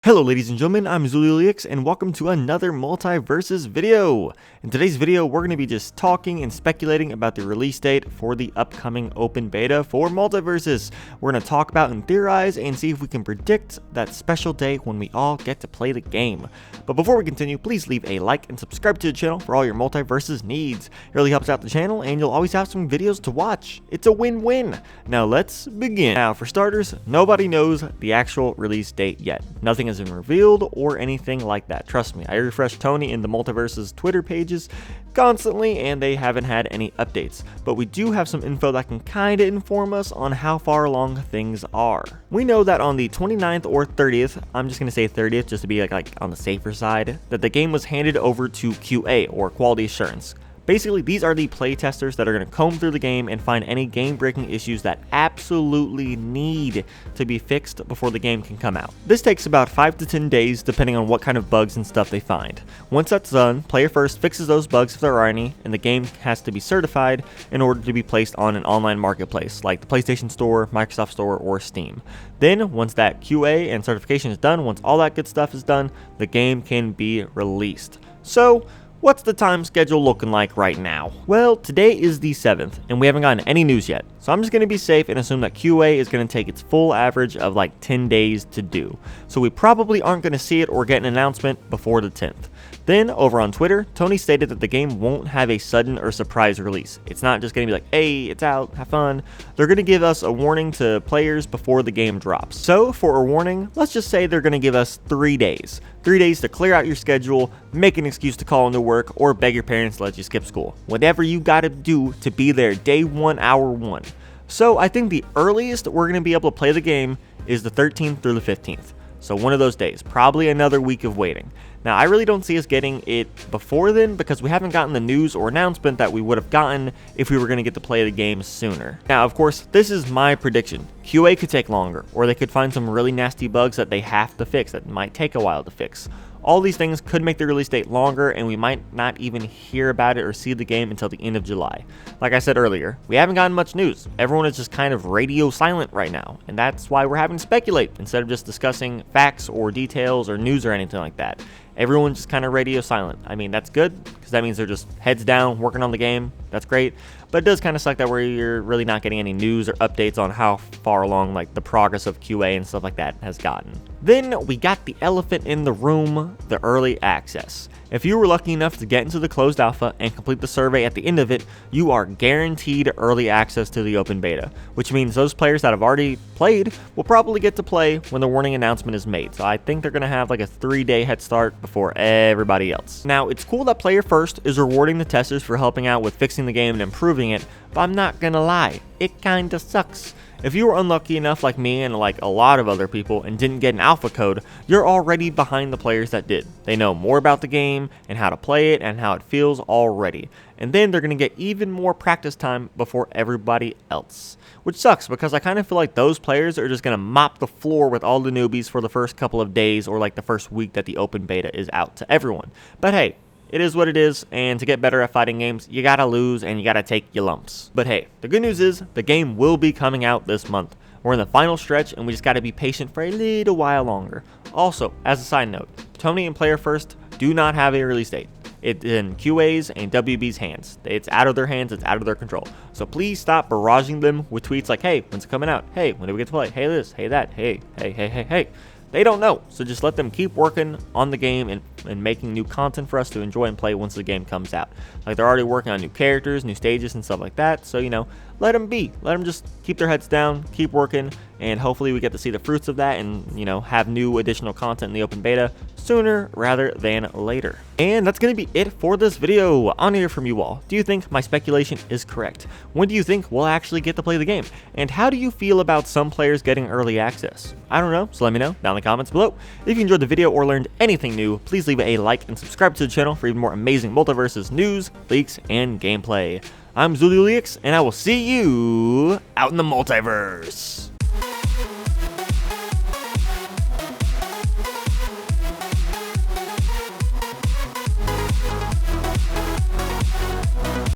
Hello ladies and gentlemen, I'm Zuliliix and welcome to another Multiversus video. In today's video, we're going to be just talking and speculating about the release date for the upcoming open beta for Multiversus. We're going to talk about and theorize and see if we can predict that special day when we all get to play the game. But before we continue, please leave a like and subscribe to the channel for all your Multiversus needs. It really helps out the channel and you'll always have some videos to watch. It's a win-win. Now let's begin. Now for starters, nobody knows the actual release date yet. Nothing has been revealed or anything like that. Trust me, I refresh Tony in the Multiversus Twitter pages constantly and they haven't had any updates. But we do have some info that can kinda inform us on how far along things are. We know that on the 29th or 30th, I'm just gonna say 30th just to be like on the safer side, that the game was handed over to QA or quality assurance. Basically, these are the playtesters that are going to comb through the game and find any game-breaking issues that absolutely need to be fixed before the game can come out. This takes about 5 to 10 days depending on what kind of bugs and stuff they find. Once that's done, player first fixes those bugs if there are any, and the game has to be certified in order to be placed on an online marketplace like the PlayStation Store, Microsoft Store, or Steam. Then, once that QA and certification is done, once all that good stuff is done, the game can be released. So, what's the time schedule looking like right now? Well, today is the 7th, and we haven't gotten any news yet. So I'm just going to be safe and assume that QA is going to take its full average of like 10 days to do. So we probably aren't going to see it or get an announcement before the 10th. Then, over on Twitter, Tony stated that the game won't have a sudden or surprise release. It's not just going to be like, hey, it's out, have fun. They're going to give us a warning to players before the game drops. So, for a warning, let's just say they're going to give us 3 days. 3 days to clear out your schedule, make an excuse to call into work, or beg your parents to let you skip school. Whatever you gotta do to be there day 1, hour 1. So, I think the earliest we're going to be able to play the game is the 13th through the 15th. So one of those days, probably another week of waiting. Now, I really don't see us getting it before then because we haven't gotten the news or announcement that we would have gotten if we were going to get to play the game sooner. Now, of course, this is my prediction. QA could take longer, or they could find some really nasty bugs that they have to fix that might take a while to fix. All these things could make the release date longer, and we might not even hear about it or see the game until the end of July. Like I said earlier, we haven't gotten much news. Everyone is just kind of radio silent right now, and that's why we're having to speculate instead of just discussing facts or details or news or anything like that. Everyone's just kind of radio silent. I mean, that's good, because that means they're just heads down, working on the game. That's great. But it does kind of suck that you're really not getting any news or updates on how far along like the progress of QA and stuff like that has gotten. Then we got the elephant in the room, the early access. If you were lucky enough to get into the closed alpha and complete the survey at the end of it, you are guaranteed early access to the open beta, which means those players that have already played will probably get to play when the warning announcement is made. So I think they're going to have like a 3-day head start before everybody else. Now, it's cool that Player First is rewarding the testers for helping out with fixing the game and improving it, but I'm not going to lie, it kinda sucks. If you were unlucky enough like me and like a lot of other people and didn't get an alpha code, you're already behind the players that did. They know more about the game and how to play it and how it feels already. And then they're going to get even more practice time before everybody else. Which sucks because I kind of feel like those players are just going to mop the floor with all the newbies for the first couple of days or like the first week that the open beta is out to everyone. But hey, it is what it is, and to get better at fighting games, you gotta lose and you gotta take your lumps. But hey, the good news is the game will be coming out this month. We're in the final stretch and we just gotta be patient for a little while longer. Also, as a side note, Tony and Player First do not have a release date. It's in QA's and WB's hands. It's out of their hands, it's out of their control. So please stop barraging them with tweets like, hey, when's it coming out? Hey, when do we get to play? Hey this, hey that, hey. They don't know, so just let them keep working on the game and making new content for us to enjoy and play once the game comes out. Like, they're already working on new characters, new stages, and stuff like that, so, let them be. Let them just keep their heads down, keep working, and hopefully we get to see the fruits of that and, have new additional content in the open beta sooner rather than later. And that's going to be it for this video. I want to hear from you all. Do you think my speculation is correct? When do you think we'll actually get to play the game? And how do you feel about some players getting early access? I don't know, so let me know down in the comments below. If you enjoyed the video or learned anything new, please leave a like and subscribe to the channel for even more amazing Multiversus news, leaks, and gameplay. I'm Zuliliix, and I will see you out in the multiverse.